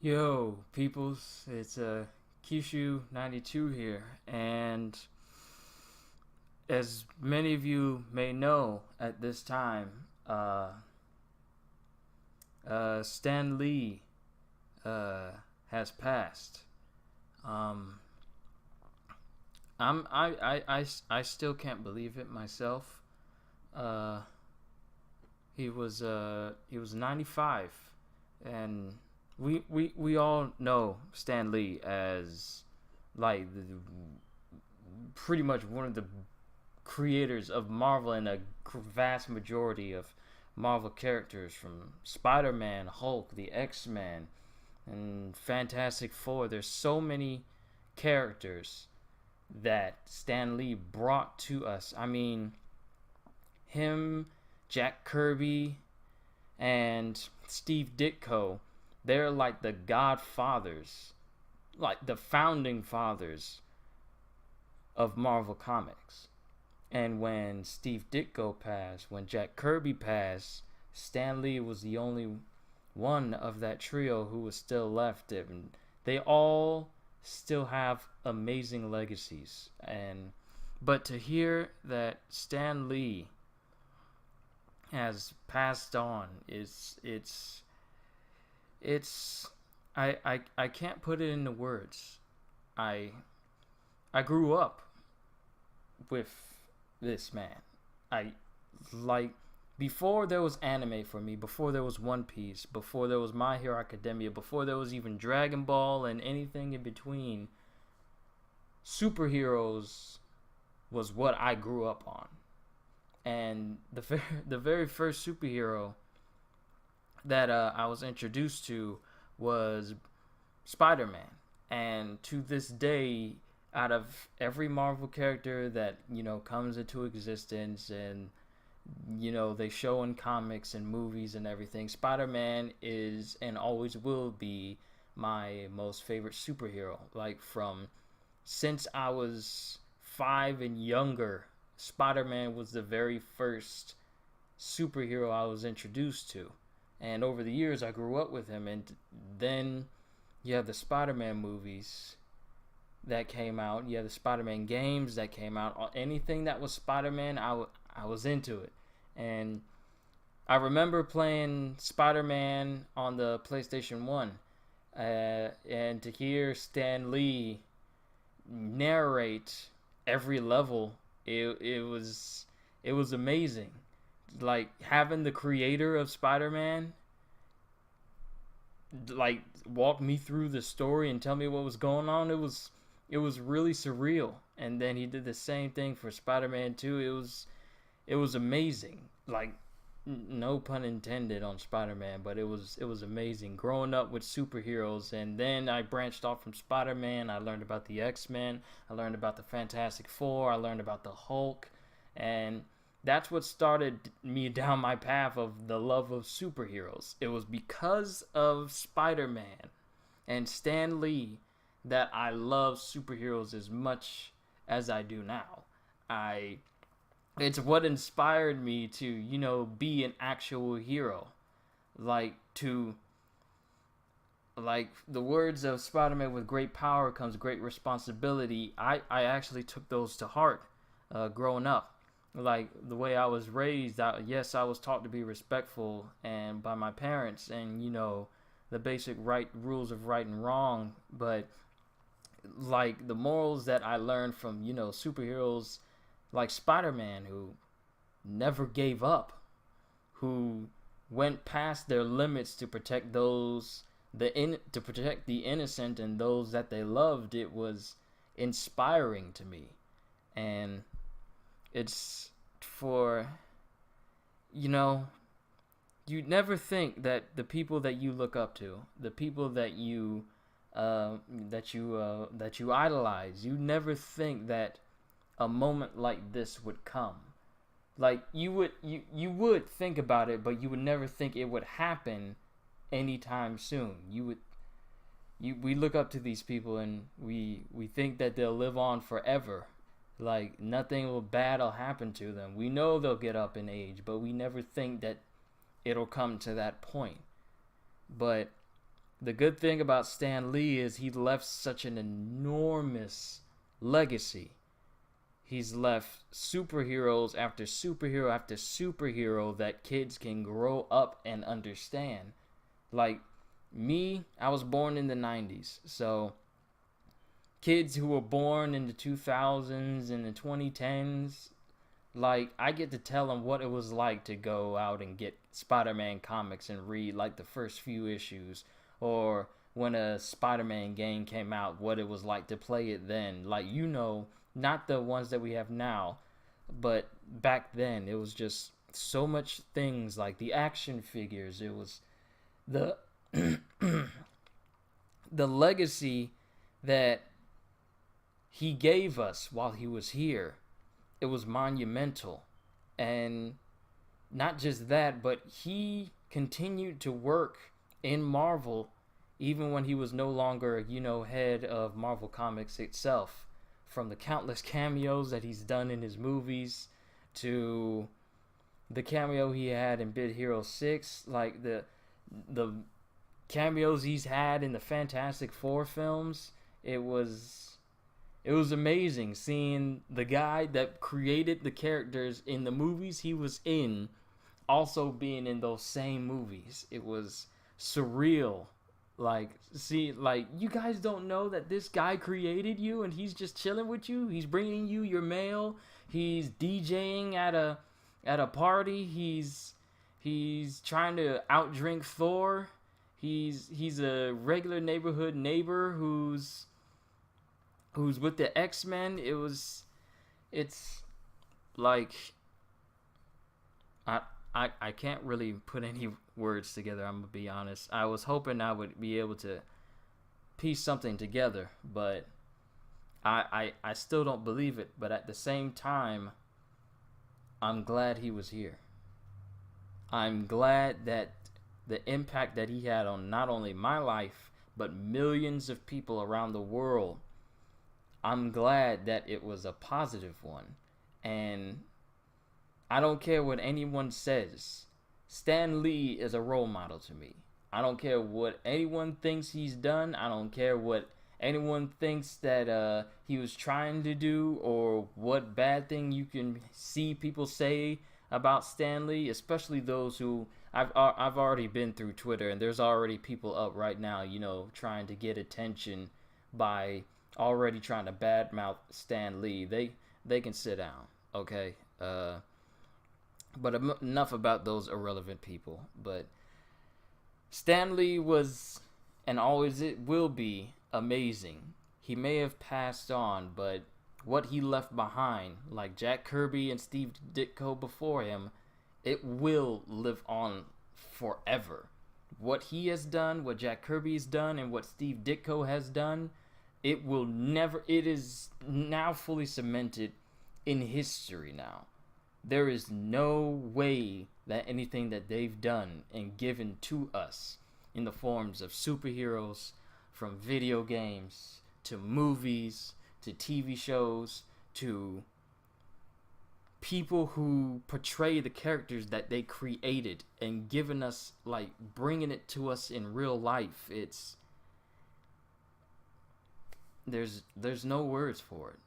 Yo, peoples, it's Kishu92 here, and as many of you may know at this time, Stan Lee uh, has passed. Um, I still can't believe it myself. Uh, he was 95, and we all know Stan Lee as like pretty much one of the creators of Marvel and a vast majority of Marvel characters from Spider-Man, Hulk, the X-Men, and Fantastic Four. There's so many characters that Stan Lee brought to us. I mean, him, Jack Kirby, and Steve Ditko, they're like the godfathers, like the founding fathers of Marvel Comics. And when Steve Ditko passed, when Jack Kirby passed, Stan Lee was the only one of that trio who was still left. And they all still have amazing legacies. But to hear that Stan Lee has passed on it's I can't put it into words. I I grew up with this man. I like before there was anime for me, before there was One Piece, before there was My Hero Academia, before there was even Dragon Ball and anything in between, superheroes was what I grew up on. And the very first superhero that I was introduced to was Spider-Man. And to this day, out of every Marvel character that comes into existence and they show in comics and movies and everything, Spider-Man is and always will be my most favorite superhero. Like from since I was 5 and younger, Spider-Man was the very first superhero I was introduced to. And over the years, I grew up with him. And then you have the Spider-Man movies that came out. You have the Spider-Man games that came out. Anything that was Spider-Man, I was into it. And I remember playing Spider-Man on the PlayStation 1. And to hear Stan Lee narrate every level, it was amazing. Like having the creator of Spider-Man like walk me through the story and tell me what was going on, it was really surreal. And then he did the same thing for Spider-Man 2. It was amazing. Like no pun intended on Spider-Man, but it was amazing growing up with superheroes. And then I branched off from Spider-Man. I learned about the X-Men, I learned about the Fantastic Four, I learned about the Hulk, and that's what started me down my path of the love of superheroes. It was because of Spider-Man and Stan Lee that I love superheroes as much as I do now. I It's what inspired me to, be an actual hero. Like to like the words of Spider-Man, with great power comes great responsibility. I actually took those to heart growing up. Like the way I was raised, yes, I was taught to be respectful and by my parents, and the basic right rules of right and wrong. But like the morals that I learned from superheroes like Spider-Man, who never gave up, who went past their limits to protect to protect the innocent and those that they loved. It was inspiring to me. And it's for you know you never think that the people that you look up to, the people that you idolize, you never think that a moment like this would come. Like you would think about it, but you would never think it would happen anytime soon. We look up to these people, and we think that they'll live on forever. Like nothing bad will happen to them. We know they'll get up in age, but we never think that it'll come to that point. But The good thing about Stan Lee is he left such an enormous legacy. He's left superheroes after superhero after superhero that kids can grow up and understand. Like me, I was born in the 90s. So kids who were born in the 2000s and the 2010s, like, I get to tell them what it was like to go out and get Spider-Man comics and read like the first few issues, or when a Spider-Man game came out, what it was like to play it then. Like, you know, not the ones that we have now, but back then it was just so much things, like the action figures. It was the the legacy that he gave us while he was here. It was monumental. And not just that, but he continued to work in Marvel even when he was no longer, you know, head of Marvel Comics itself. From the countless cameos that he's done in his movies to the cameo he had in Big Hero 6, like the cameos he's had in the Fantastic Four films, it was amazing seeing the guy that created the characters in the movies he was in also being in those same movies. It was surreal. Like, see, like, you guys don't know that this guy created you and he's just chilling with you. He's bringing you your mail. He's DJing at a party. He's trying to outdrink Thor. He's a regular neighborhood neighbor who's with the X-Men. It's like, I can't really put any words together, I'm gonna be honest. I was hoping I would be able to piece something together, but I still don't believe it. But at the same time, I'm glad he was here. I'm glad that the impact that he had on not only my life, but millions of people around the world, I'm glad that it was a positive one. And I don't care what anyone says. Stan Lee is a role model to me. I don't care what anyone thinks he's done. I don't care what anyone thinks that he was trying to do, or what bad thing you can see people say about Stan Lee, especially those who I've already been through Twitter, and there's already people up right now, you know, trying to get attention by already trying to badmouth Stan Lee. They can sit down, okay? But enough about those irrelevant people. But Stan Lee was, and always it will be, amazing. He may have passed on, but what he left behind, like Jack Kirby and Steve Ditko before him, it will live on forever. What he has done, what Jack Kirby has done, and what Steve Ditko has done, it is now fully cemented in history now. There is no way that anything that they've done and given to us in the forms of superheroes, from video games to movies to TV shows to people who portray the characters that they created and given us, like, bringing it to us in real life, there's no words for it.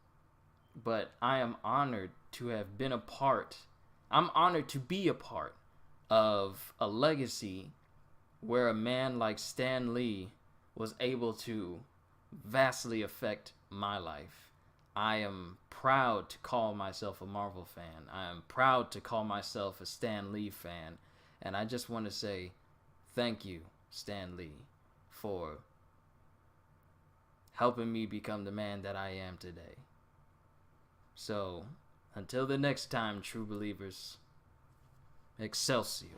But I am honored to have been I'm honored to be a part of a legacy where a man like Stan Lee was able to vastly affect my life. I am proud to call myself a Marvel fan. I am proud to call myself a Stan Lee fan. And I just want to say thank you, Stan Lee, for helping me become the man that I am today. So, until the next time, true believers, Excelsior.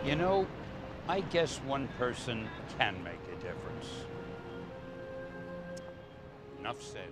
You know, I guess one person can make a difference. Enough said.